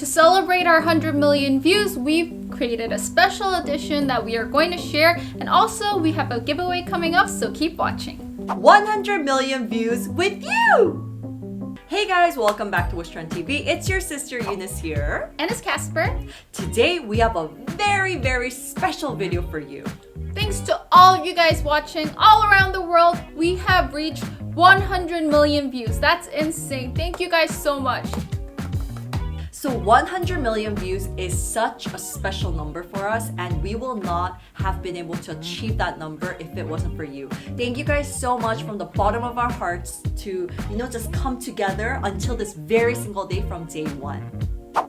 celebrate our 100 million views, we've created a special edition that we are going to share, and also we have a giveaway coming up, so keep watching. 100 million views with you! Hey guys, welcome back to Wish Trend TV. It's your sister Eunice here. And it's Casper. Today we have a very special video for you. Thanks to all of you guys watching all around the world, we have reached 100 million views. That's insane. Thank you guys so much. So 100 million views is such a special number for us, and we will not have been able to achieve that number if it wasn't for you. Thank you guys so much from the bottom of our hearts to, just come together until this very single day from day one.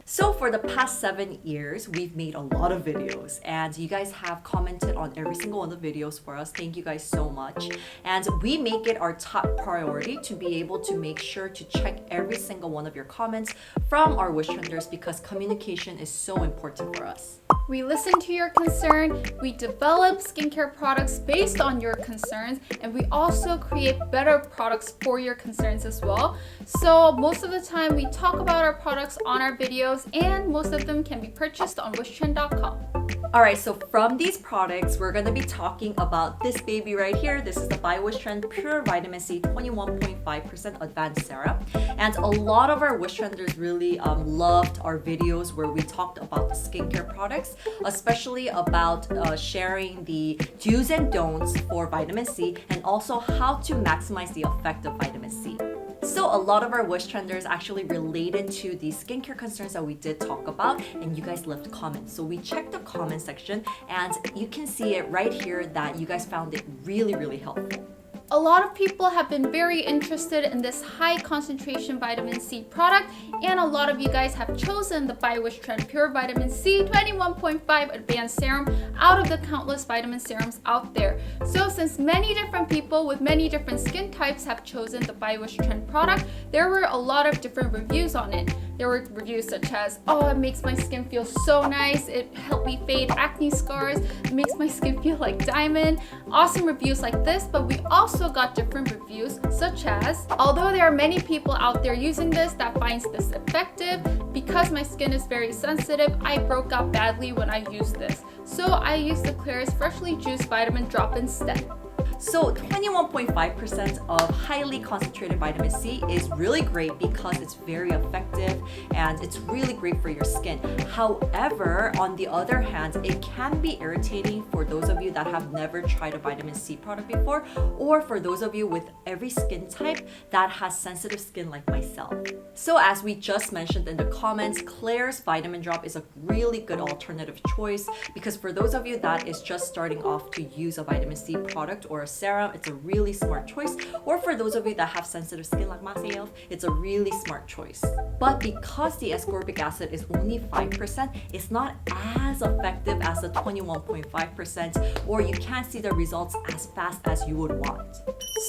So for the past 7 years, we've made a lot of videos, and you guys have commented on every single one of the videos for us. Thank you guys so much. And we make it our top priority to be able to make sure to check every single one of your comments from our Wish Trenders, because communication is so important for us. We listen to your concern, we develop skincare products based on your concerns, and we also create better products for your concerns as well. So most of the time we talk about our products on our videos, and most of them can be purchased on wishtrend.com. Alright, so from these products, we're going to be talking about this baby right here. This is the By Wish Trend Pure Vitamin C 21.5% Advanced Serum. And a lot of our Wish Trenders really loved our videos where we talked about the skincare products, especially about sharing the do's and don'ts for vitamin C, and also how to maximize the effect of vitamin C. So a lot of our Wish Trenders actually related to the skincare concerns that we did talk about, and you guys left comments. So we checked the comment section, and you can see it right here that you guys found it really helpful. A lot of people have been very interested in this high concentration vitamin C product, and a lot of you guys have chosen the By Wish Trend Pure Vitamin C 21.5 Advanced Serum out of the countless vitamin serums out there. So since many different people with many different skin types have chosen the By Wish Trend product, there were a lot of different reviews on it. There were reviews such as, oh, it makes my skin feel so nice, it helped me fade acne scars, it makes my skin feel like diamond. Awesome reviews like this, but we also got different reviews such as, although there are many people out there using this that finds this effective, because my skin is very sensitive, I broke out badly when I used this. So I used the Clarins Freshly Juiced Vitamin Drop instead. So 21.5% of highly concentrated vitamin C is really great because it's very effective and it's really great for your skin. However, on the other hand, it can be irritating for those of you that have never tried a vitamin C product before, or for those of you with every skin type that has sensitive skin like myself. So as we just mentioned in the comments, Klairs Vitamin Drop is a really good alternative choice, because for those of you that is just starting off to use a vitamin C product or a serum, it's a really smart choice. Or for those of you that have sensitive skin like myself, it's a really smart choice. But because the ascorbic acid is only 5%, it's not as effective as the 21.5%, or you can't see the results as fast as you would want.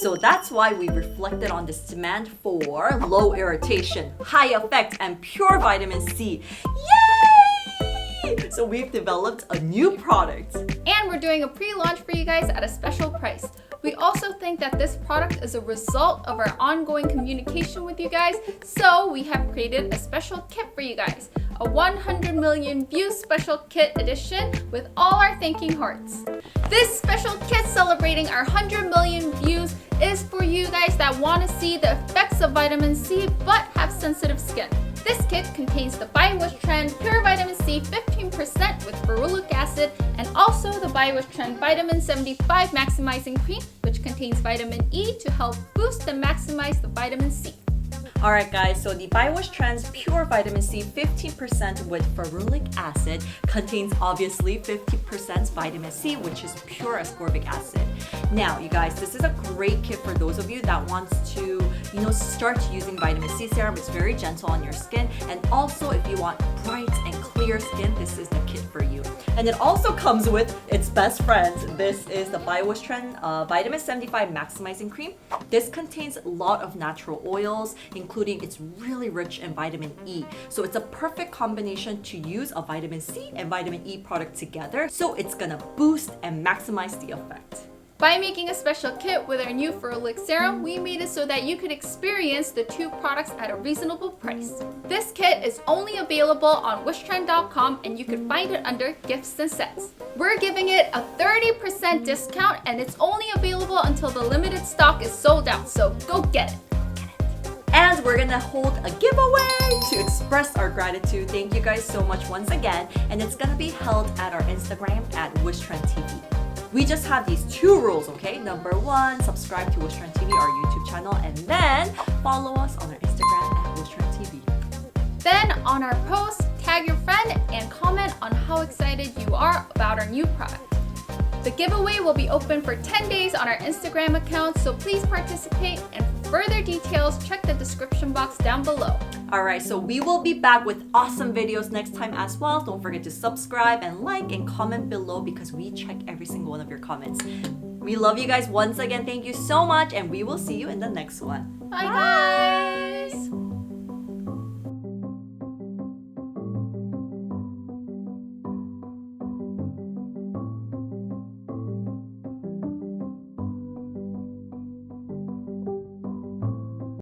So that's why we reflected on this demand for low irritation, high effect, and pure vitamin C. Yay! So we've developed a new product. And we're doing a pre-launch for you guys at a special price. We also think that this product is a result of our ongoing communication with you guys, so we have created a special kit for you guys. A 100 million views special kit edition with all our thanking hearts. This special kit celebrating our 100 million views is for you guys that want to see the effects of vitamin C but have sensitive skin. This kit contains the By Wish Trend Pure Vitamin C 15% with ferulic acid, and also the By Wish Trend Vitamin 75 Maximizing Cream, which contains vitamin E to help boost and maximize the vitamin C. Alright guys, so the By Wish Trend's Pure Vitamin C 15% with ferulic acid contains obviously 50% vitamin C, which is pure ascorbic acid. Now you guys, this is a great kit for those of you that wants to, start using vitamin C serum. It's very gentle on your skin, and also if you want bright and clear skin, this is the kit for you. And it also comes with its best friends. This is the By Wish Trend Vitamin 75 Maximizing Cream. This contains a lot of natural oils, including it's really rich in vitamin E. So it's a perfect combination to use a vitamin C and vitamin E product together. So it's gonna boost and maximize the effect. By making a special kit with our new Ferulic Serum, we made it so that you could experience the two products at a reasonable price. This kit is only available on wishtrend.com and you can find it under gifts and sets. We're giving it a 30% discount and it's only available until the limited stock is sold out, so go get it. And we're gonna hold a giveaway to express our gratitude. Thank you guys so much once again. And it's gonna be held at our Instagram at WishTrendTV. We just have these two rules, okay? Number one, subscribe to WishTrendTV, our YouTube channel, and then follow us on our Instagram at WishTrendTV. Then on our post, tag your friend and comment on how excited you are about our new product. The giveaway will be open for 10 days on our Instagram account, so please participate, and for further details, check the description box down below. Alright, so we will be back with awesome videos next time as well. Don't forget to subscribe and like and comment below because we check every single one of your comments. We love you guys once again. Thank you so much, and we will see you in the next one. Bye guys!